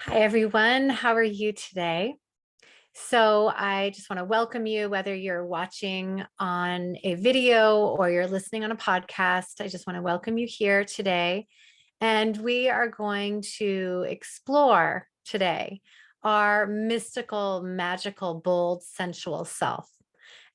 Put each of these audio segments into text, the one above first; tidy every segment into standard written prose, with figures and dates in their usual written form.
Hi, everyone. How are you today? So I just want to welcome you, whether you're watching on a video or you're listening on a podcast. I just want to welcome you here today. And we are going to explore today our mystical, magical, bold, sensual self.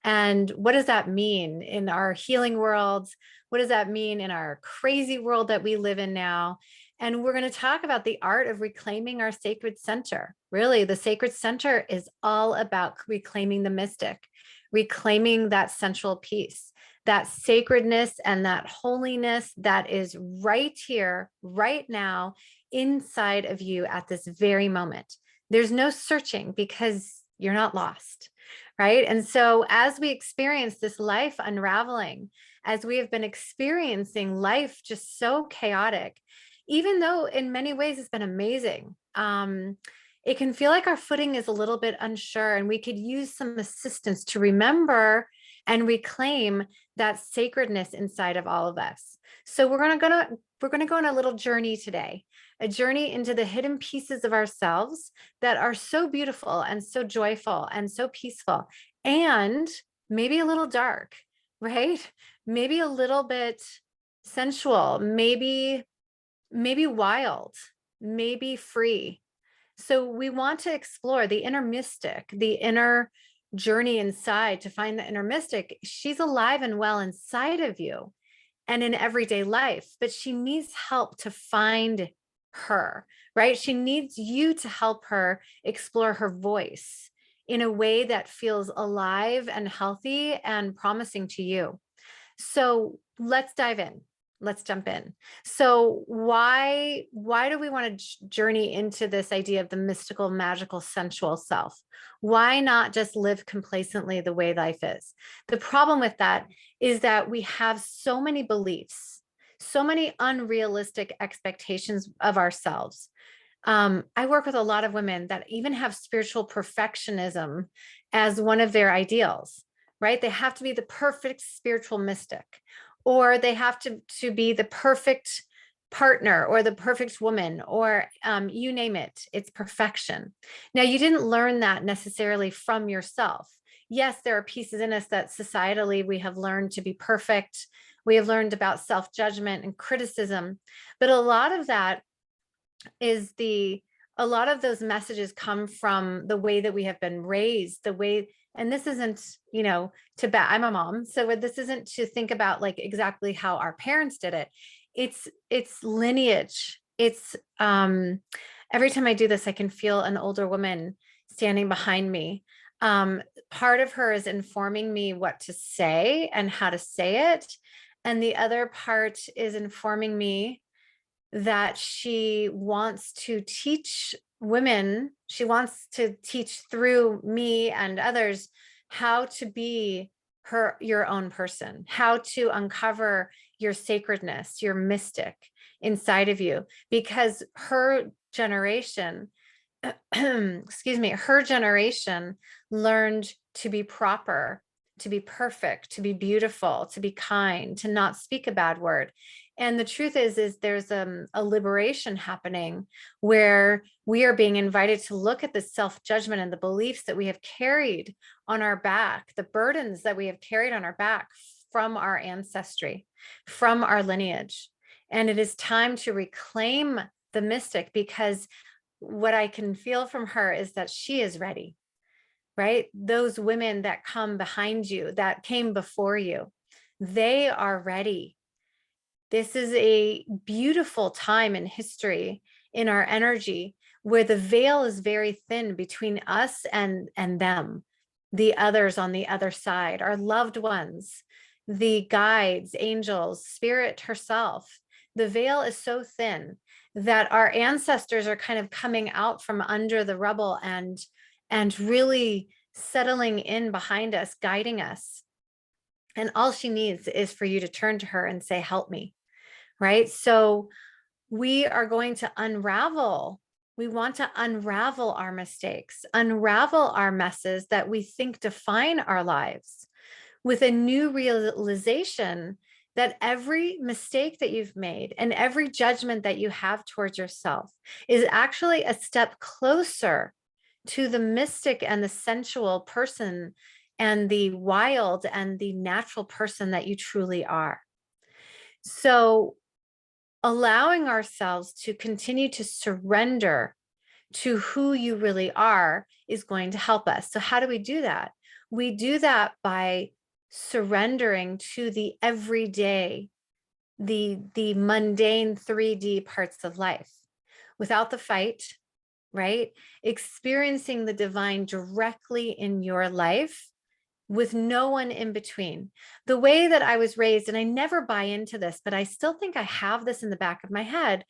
And what does that mean in our healing worlds? What does that mean in our crazy world that we live in now? And we're going to talk about the art of reclaiming our sacred center. Really, the sacred center is all about reclaiming the mystic, reclaiming that central piece, that sacredness and that holiness that is right here, right now, inside of you at this very moment. There's no searching because you're not lost, right? And so as we experience this life unraveling, as we have been experiencing life just so chaotic, even though in many ways it's been amazing, it can feel like our footing is a little bit unsure, and we could use some assistance to remember and reclaim that sacredness inside of all of us. So we're gonna go on a little journey today, a journey into the hidden pieces of ourselves that are so beautiful and so joyful and so peaceful, and maybe a little dark, right? Maybe a little bit sensual, maybe wild, maybe free. So we want to explore the inner mystic, the inner journey inside to find the inner mystic. She's alive and well inside of you and in everyday life, but she needs help to find her, right? She needs you to help her explore her voice in a way that feels alive and healthy and promising to you. So let's dive in. Let's jump in. So why do we want to journey into this idea of the mystical, magical, sensual self? Why not just live complacently the way life is? The problem with that is that we have so many beliefs, so many unrealistic expectations of ourselves. I work with a lot of women that even have spiritual perfectionism as one of their ideals, right? They have to be the perfect spiritual mystic, or they have to be the perfect partner or the perfect woman, or you name it, it's perfection. Now, you didn't learn that necessarily from yourself. Yes, there are pieces in us that societally we have learned to be perfect. We have learned about self-judgment and criticism, but a lot of that is a lot of those messages come from the way that we have been raised, the way, and this isn't, to bet, I'm a mom, so this isn't to think about like exactly how our parents did it. It's lineage. It's every time I do this, I can feel an older woman standing behind me. Part of her is informing me what to say and how to say it, and the other part is informing me that she wants to teach women, she wants to teach through me and others how to be your own person, how to uncover your sacredness, your mystic inside of you, because her generation, excuse me, her generation learned to be proper, to be perfect, to be beautiful, to be kind, to not speak a bad word. And the truth is there's a liberation happening where we are being invited to look at the self-judgment and the beliefs that we have carried on our back, the burdens that we have carried on our back from our ancestry, from our lineage. And it is time to reclaim the mystic, because what I can feel from her is that she is ready, right? Those women that come behind you, that came before you, they are ready. This is a beautiful time in history, in our energy, where the veil is very thin between us and them, the others on the other side, our loved ones, the guides, angels, spirit herself. The veil is so thin that our ancestors are kind of coming out from under the rubble and really settling in behind us, guiding us. And all she needs is for you to turn to her and say, help me, right? So we are going to unravel. We want to unravel our mistakes, unravel our messes that we think define our lives, with a new realization that every mistake that you've made and every judgment that you have towards yourself is actually a step closer to the mystic and the sensual person and the wild and the natural person that you truly are. So allowing ourselves to continue to surrender to who you really are is going to help us. So how do we do that? We do that by surrendering to the everyday, the mundane 3D parts of life without the fight, right? Experiencing the divine directly in your life with no one in between. The way that I was raised, and I never buy into this, but I still think I have this in the back of my head,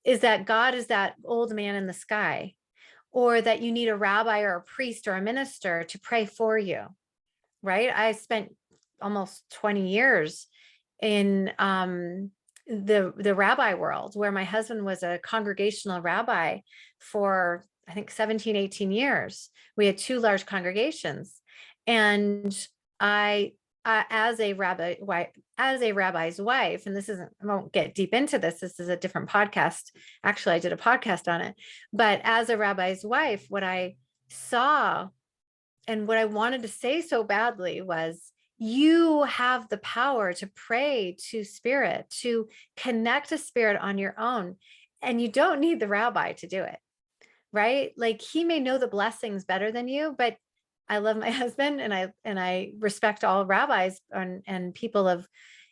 is that God is that old man in the sky, or that you need a rabbi or a priest or a minister to pray for you, right? I spent almost 20 years in the rabbi world, where my husband was a congregational rabbi for, I think, 17, 18 years. We had two large congregations. And I, as a rabbi's wife, and this isn't, I won't get deep into this. This is a different podcast. Actually, I did a podcast on it. But as a rabbi's wife, what I saw and what I wanted to say so badly was, you have the power to pray to spirit, to connect to spirit on your own. And you don't need the rabbi to do it, right? Like, he may know the blessings better than you, but I love my husband and I respect all rabbis and people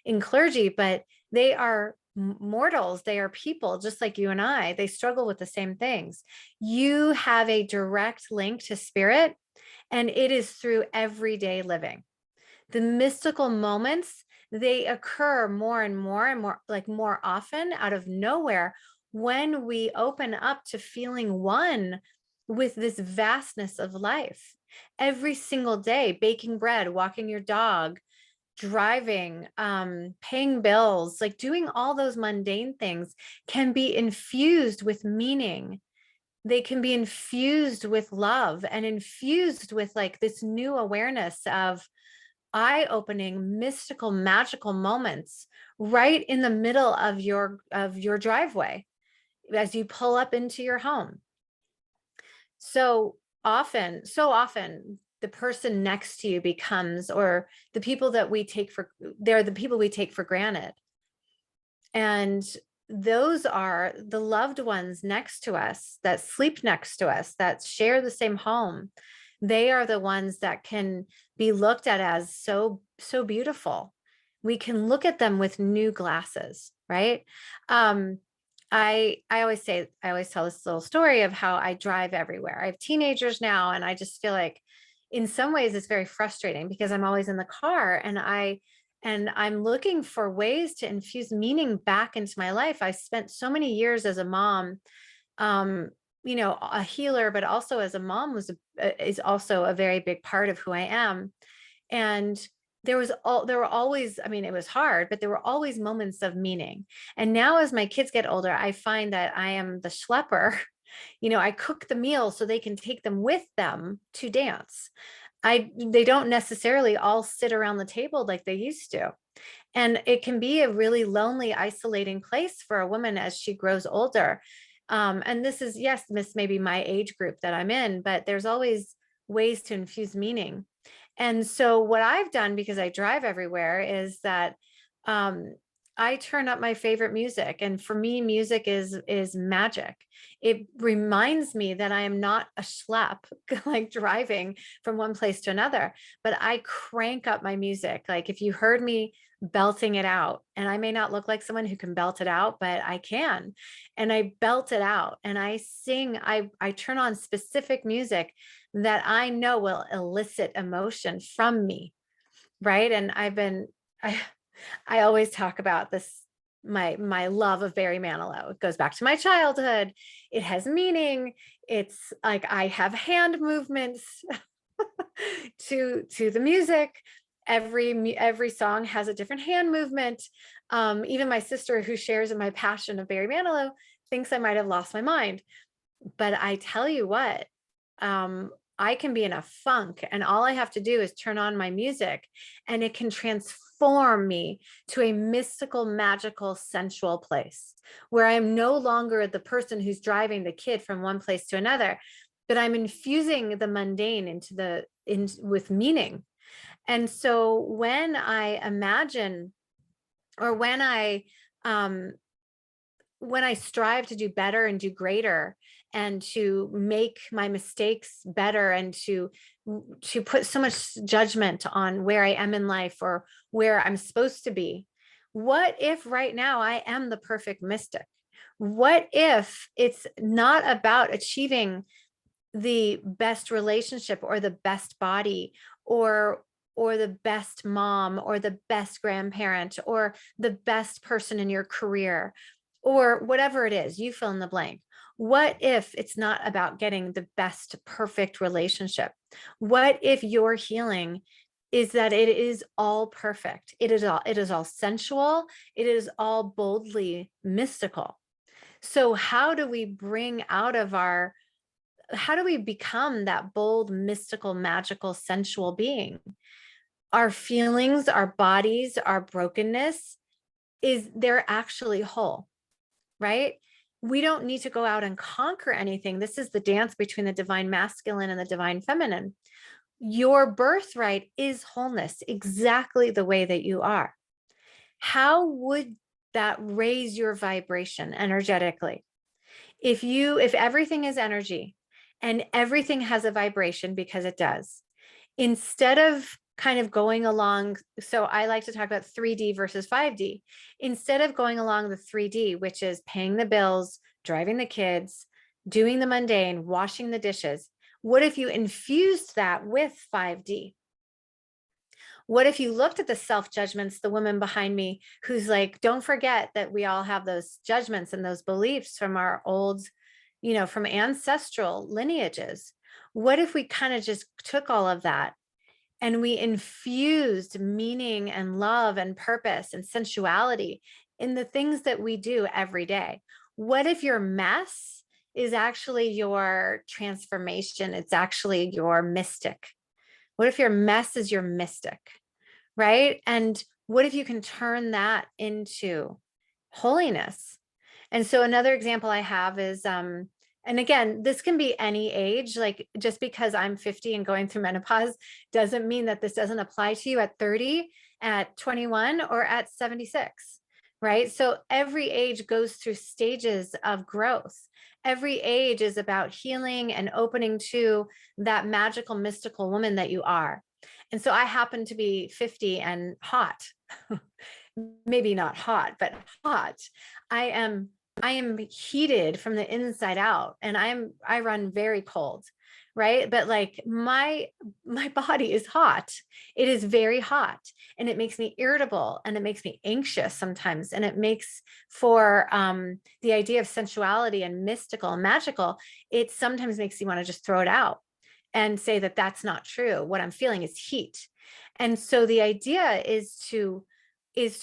in clergy, but they are mortals. They are people just like you and I. They struggle with the same things. You have a direct link to spirit, and it is through everyday living. The mystical moments, they occur more and more, like more often out of nowhere, when we open up to feeling one with this vastness of life. Every single day, baking bread, walking your dog, driving, paying bills, like doing all those mundane things can be infused with meaning. They can be infused with love and infused with like this new awareness of eye-opening, mystical, magical moments right in the middle of your driveway as you pull up into your home. So often, the person next to you becomes, or the people that we take for, they're the people we take for granted. And those are the loved ones next to us, that sleep next to us, that share the same home. They are the ones that can be looked at as so beautiful. We can look at them with new glasses, right? I always tell this little story of how I drive everywhere. I have teenagers now, and I just feel like in some ways it's very frustrating because I'm always in the car, and I'm looking for ways to infuse meaning back into my life. I spent so many years as a mom, a healer, but also as a mom is also a very big part of who I am. And there were always, I mean, it was hard, but there were always moments of meaning. And now as my kids get older, I find that I am the schlepper. I cook the meals so they can take them with them to dance. They don't necessarily all sit around the table like they used to. And it can be a really lonely, isolating place for a woman as she grows older. And this may be my age group that I'm in, but there's always ways to infuse meaning. And so what I've done, because I drive everywhere, is that I turn up my favorite music. And for me, music is magic. It reminds me that I am not a schlep, like driving from one place to another, but I crank up my music. Like if you heard me belting it out, and I may not look like someone who can belt it out, but I can, and I belt it out and I sing, I turn on specific music that I know will elicit emotion from me. Right. And I always talk about this, my love of Barry Manilow. It goes back to my childhood. It has meaning. It's like I have hand movements to the music. Every song has a different hand movement. Even my sister, who shares in my passion of Barry Manilow, thinks I might have lost my mind. But I tell you what, I can be in a funk, and all I have to do is turn on my music, and it can transform transform me to a mystical, magical, sensual place where I'm no longer the person who's driving the kid from one place to another, but I'm infusing the mundane with meaning. And so when I imagine, or um, when I strive to do better and do greater and to make my mistakes better and to put so much judgment on where I am in life or where I'm supposed to be, what if right now I am the perfect mystic? What if it's not about achieving the best relationship or the best body or the best mom or the best grandparent or the best person in your career or whatever it is, you fill in the blank? What if it's not about getting the best perfect relationship? What if your healing is that it is all perfect? It is all sensual. It is all boldly mystical. So how do we become that bold, mystical, magical, sensual being? Our feelings, our bodies, our brokenness they're actually whole, right? We don't need to go out and conquer anything. This is the dance between the divine masculine and the divine feminine. Your birthright is wholeness, exactly the way that you are. How would that raise your vibration energetically? If everything is energy and everything has a vibration, because it does, instead of kind of going along, so I like to talk about 3D versus 5D. Instead of going along the 3D, which is paying the bills, driving the kids, doing the mundane, washing the dishes, what if you infused that with 5D? What if you looked at the self-judgments, the woman behind me who's like, don't forget that we all have those judgments and those beliefs from our old, from ancestral lineages. What if we kind of just took all of that and we infused meaning and love and purpose and sensuality in the things that we do every day? What if your mess is actually your transformation? It's actually your mystic. What if your mess is your mystic, right? And what if you can turn that into holiness? And so another example I have is, and again, this can be any age. Like, just because I'm 50 and going through menopause doesn't mean that this doesn't apply to you at 30, at 21, or at 76, right? So every age goes through stages of growth. Every age is about healing and opening to that magical, mystical woman that you are. And so I happen to be 50 and hot. Maybe not hot, but hot. I am heated from the inside out, and I run very cold, right? But like my body is hot. It is very hot, and it makes me irritable, and it makes me anxious sometimes, and it makes for the idea of sensuality and mystical and magical, it sometimes makes you want to just throw it out and say that that's not true. What I'm feeling is heat. And so the idea is to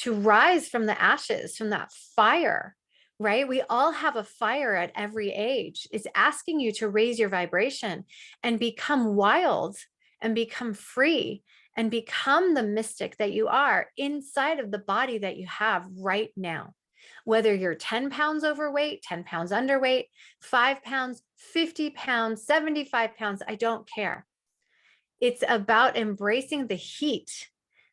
rise from the ashes, from that fire, right? We all have a fire at every age. It's asking you to raise your vibration and become wild and become free and become the mystic that you are inside of the body that you have right now. Whether you're 10 pounds overweight, 10 pounds underweight, 5 pounds, 50 pounds, 75 pounds, I don't care. It's about embracing the heat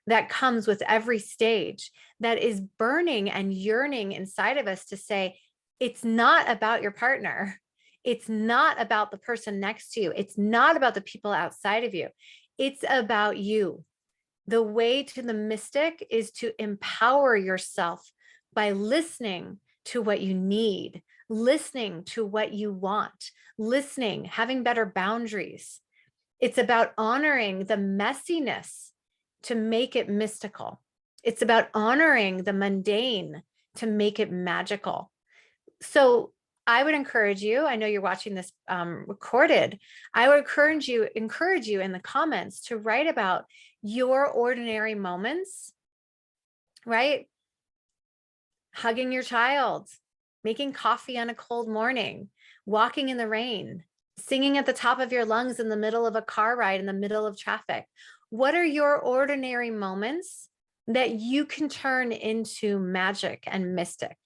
that comes with every stage, that is burning and yearning inside of us to say, it's not about your partner. It's not about the person next to you. It's not about the people outside of you. It's about you. The way to the mystic is to empower yourself by listening to what you need, listening to what you want, listening, having better boundaries. It's about honoring the messiness to make it mystical. It's about honoring the mundane to make it magical. So I would encourage you, I know you're watching this recorded, I would encourage you in the comments to write about your ordinary moments, right? Hugging your child, making coffee on a cold morning, walking in the rain, singing at the top of your lungs in the middle of a car ride in the middle of traffic. What are your ordinary moments that you can turn into magic and mystic?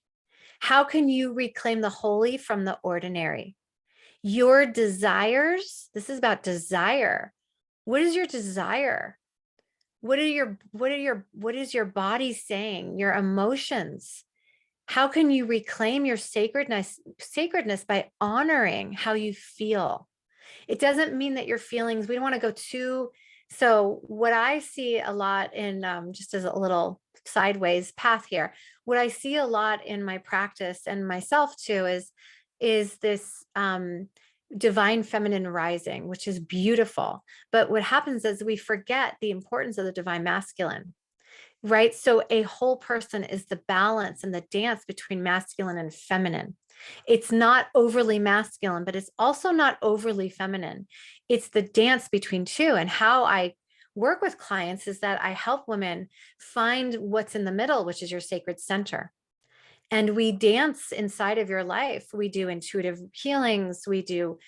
How can you reclaim the holy from the ordinary? Your desires, this is about desire. What is your desire? What is your body saying? Your emotions? How can you reclaim your sacredness by honoring how you feel? It doesn't mean that your feelings, we don't want to go too. So what I see a lot in, just as a little sideways path here, what I see a lot in my practice and myself too is this divine feminine rising, which is beautiful. But what happens is we forget the importance of the divine masculine. Right. So a whole person is the balance and the dance between masculine and feminine. It's not overly masculine, but it's also not overly feminine. It's the dance between two. And how I work with clients is that I help women find what's in the middle, which is your sacred center. And we dance inside of your life. We do intuitive healings. We do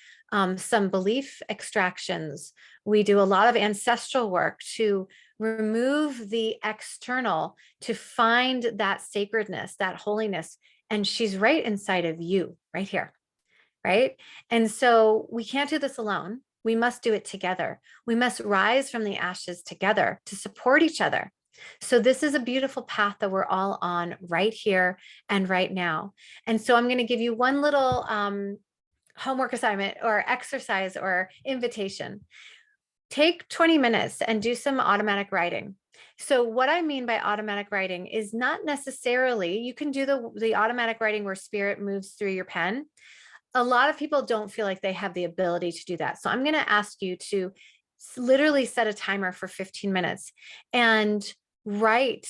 some belief extractions. We do a lot of ancestral work to remove the external, to find that sacredness, that holiness. And she's right inside of you, right here. Right. And so we can't do this alone. We must do it together. We must rise from the ashes together to support each other. So this is a beautiful path that we're all on right here and right now. And so I'm going to give you one little homework assignment or exercise or invitation. Take 20 minutes and do some automatic writing. So what I mean by automatic writing is not necessarily, you can do the automatic writing where spirit moves through your pen. A lot of people don't feel like they have the ability to do that. So I'm going to ask you to literally set a timer for 15 minutes and write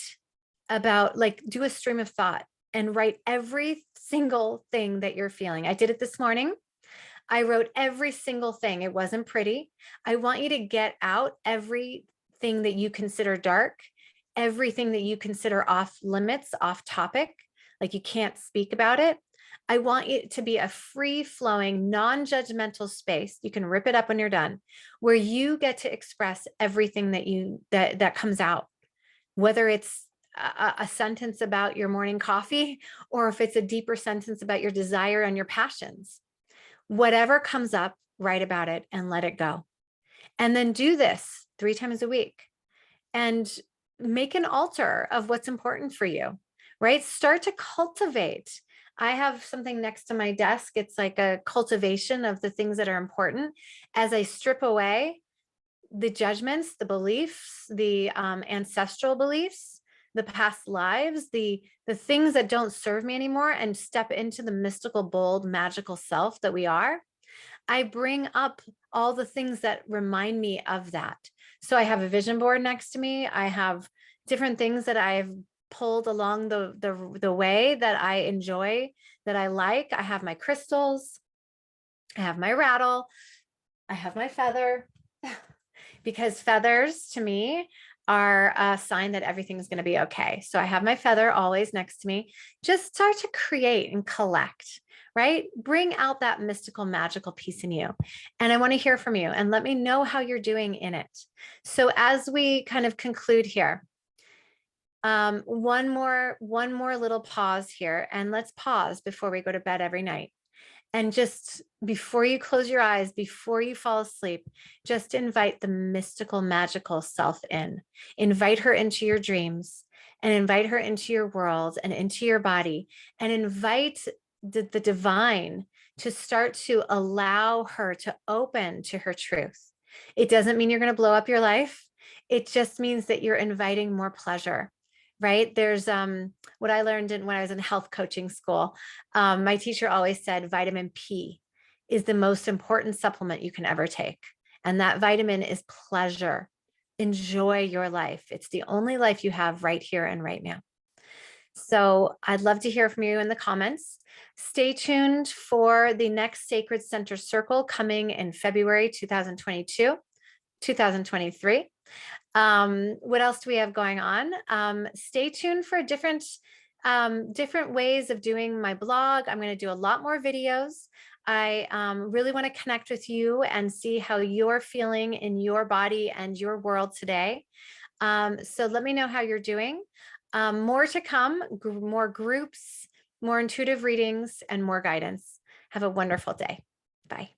about, like, do a stream of thought and write every single thing that you're feeling. I did it this morning. I wrote every single thing. It wasn't pretty. I want you to get out everything that you consider dark, everything that you consider off limits, off topic, like you can't speak about it. I want it to be a free-flowing, non-judgmental space. You can rip it up when you're done, where you get to express everything that comes out, whether it's a sentence about your morning coffee, or if it's a deeper sentence about your desire and your passions. Whatever comes up, write about it and let it go. And then do this 3 times a week and make an altar of what's important for you, right? Start to cultivate. I have something next to my desk. It's like a cultivation of the things that are important. As I strip away the judgments, the beliefs, the ancestral beliefs, the past lives, the things that don't serve me anymore, and step into the mystical, bold, magical self that we are, I bring up all the things that remind me of that. So I have a vision board next to me. I have different things that I've pulled along the way that I enjoy, that I like. I have my crystals. I have my rattle. I have my feather. Because feathers to me are a sign that everything's going to be okay. So I have my feather always next to me. Just start to create and collect, right? Bring out that mystical, magical piece in you. And I want to hear from you and let me know how you're doing in it. So as we kind of conclude here, one more little pause here, and let's pause before we go to bed every night. And just before you close your eyes, before you fall asleep, just invite the mystical, magical self in. Invite her into your dreams and invite her into your world and into your body, and invite the divine to start to allow her to open to her truth. It doesn't mean you're going to blow up your life. It just means that you're inviting more pleasure. Right? There's what I learned when I was in health coaching school. My teacher always said vitamin P is the most important supplement you can ever take. And that vitamin is pleasure. Enjoy your life. It's the only life you have right here and right now. So I'd love to hear from you in the comments. Stay tuned for the next Sacred Center Circle coming in February 2022, 2023. What else do we have going on? Stay tuned for different ways of doing my blog. I'm going to do a lot more videos. I really want to connect with you and see how you're feeling in your body and your world today. So let me know how you're doing. More to come, more groups, more intuitive readings, and more guidance. Have a wonderful day. Bye.